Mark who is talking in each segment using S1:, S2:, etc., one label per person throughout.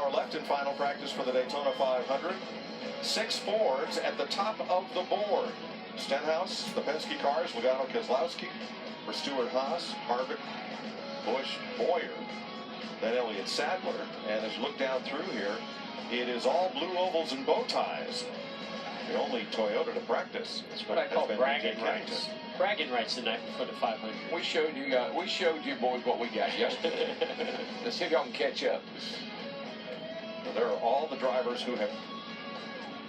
S1: hour left in final practice for the Daytona 500. 6 Fords at the top of the board. Stenhouse, the Penske cars, Logano, Keselowski, for Stewart Haas, Harvick, Busch, Boyer, then Elliott Sadler. And as you look down through here, it is all blue ovals and bow ties. The only Toyota to practice.
S2: That's what I call bragging rights. Bragging rights tonight before the 500.
S3: We showed you boys what we got yesterday. Let's see if y'all can catch up.
S1: There are all the drivers who have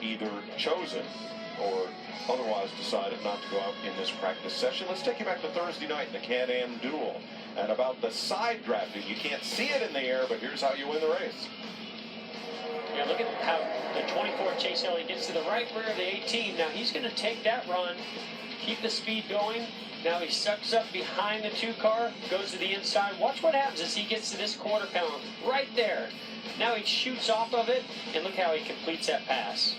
S1: either chosen or otherwise decided not to go out in this practice session. Let's take you back to Thursday night in the Can-Am Duel. And about the side drafting, you can't see it in the air, but here's how you win the race.
S2: Yeah, look at how the 24 Chase Elliott gets to the right rear of the 18. Now he's going to take that run, keep the speed going. Now he sucks up behind the 2 car, goes to the inside. Watch what happens as he gets to this quarter panel right there. Now he shoots off of it, and look how he completes that pass.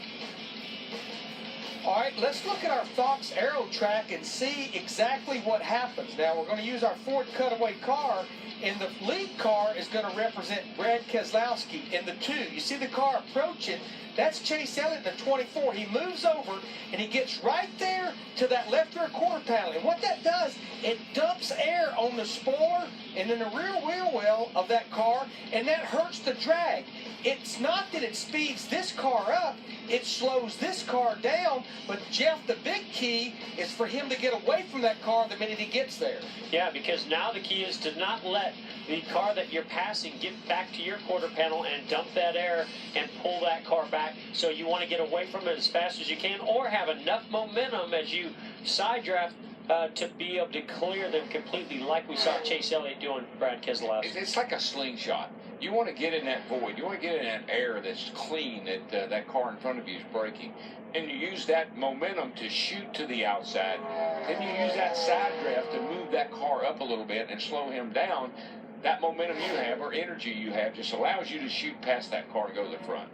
S4: All right, let's look at our Fox Aero track and see exactly what happens. Now, we're going to use our Ford cutaway car, and the lead car is going to represent Brad Keselowski in the 2. You see the car approaching. That's Chase Elliott in the 24. He moves over, and he gets right there to that left rear quarter panel. And what that does, it dumps air on the spoiler and in the rear wheel well of that car, and that hurts the drag. It's not that it speeds this car up, it slows this car down, but Jeff, the big key is for him to get away from that car the minute he gets there.
S2: Yeah, because now the key is to not let the car that you're passing get back to your quarter panel and dump that air and pull that car back. So you want to get away from it as fast as you can, or have enough momentum as you side draft to be able to clear them completely, like we saw Chase Elliott doing Brad Keselowski.
S3: It's like a slingshot. You want to get in that void. You want to get in that air that's clean, that that car in front of you is braking. And you use that momentum to shoot to the outside. Then you use that side draft to move that car up a little bit and slow him down. That momentum you have, or energy you have, just allows you to shoot past that car and go to the front.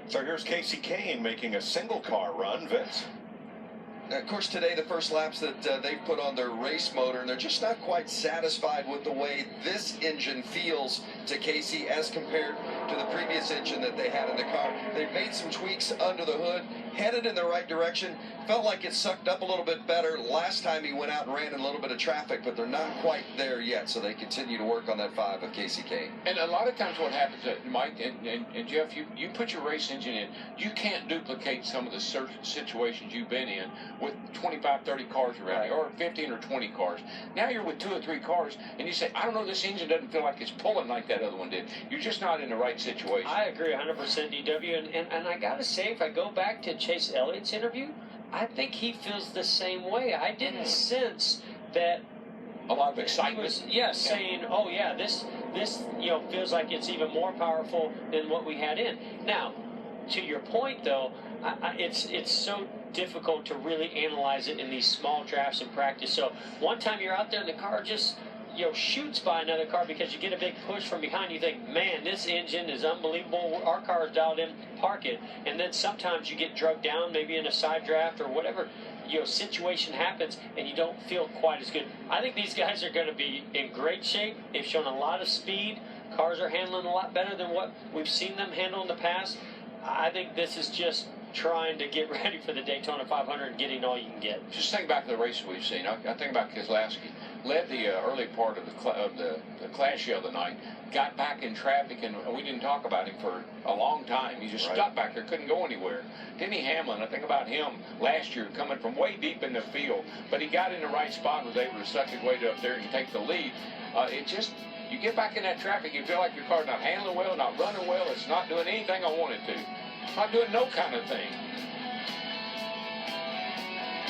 S1: So here's Casey Kane making a single car run. Vince?
S5: Of course, today the first laps that they've put on their race motor, and they're just not quite satisfied with the way this engine feels to Casey as compared to the previous engine that they had in the car. They've made some tweaks under the hood, headed in the right direction. Felt like it sucked up a little bit better last time he went out and ran in a little bit of traffic, but they're not quite there yet, so they continue to work on that 5 of Casey Kane.
S3: And a lot of times what happens, Mike and Jeff, you put your race engine in, you can't duplicate some of the situations you've been in with 25, 30 cars around you, or 15 or 20 cars. Now you're with 2 or 3 cars, and you say, I don't know, this engine doesn't feel like it's pulling like that other one did. You're just not in the right situation.
S2: I agree 100%, DW, and I got to say, if I go back to Chase Elliott's interview, I think he feels the same way. I didn't sense that
S3: a lot of excitement.
S2: Saying, oh yeah, this feels like it's even more powerful than what we had in. Now, to your point though, it's so difficult to really analyze it in these small drafts in practice. So one time you're out there and the car just shoots by another car because you get a big push from behind. You think, man, this engine is unbelievable. Our car is dialed in, park it. And then sometimes you get drugged down, maybe in a side draft or whatever situation happens, and you don't feel quite as good. I think these guys are going to be in great shape. They've shown a lot of speed. Cars are handling a lot better than what we've seen them handle in the past. I think this is just trying to get ready for the Daytona 500 and getting all you can get.
S3: Just think back to the races we've seen. I think about Keselowski. Led the early part of the clash the other night, got back in traffic, and we didn't talk about him for a long time. He just stuck back there, couldn't go anywhere. Denny Hamlin, I think about him last year, coming from way deep in the field, but he got in the right spot, was able to suck his way up there and take the lead. You get back in that traffic, you feel like your car's not handling well, not running well, it's not doing anything I want it to. It's not doing no kind of thing.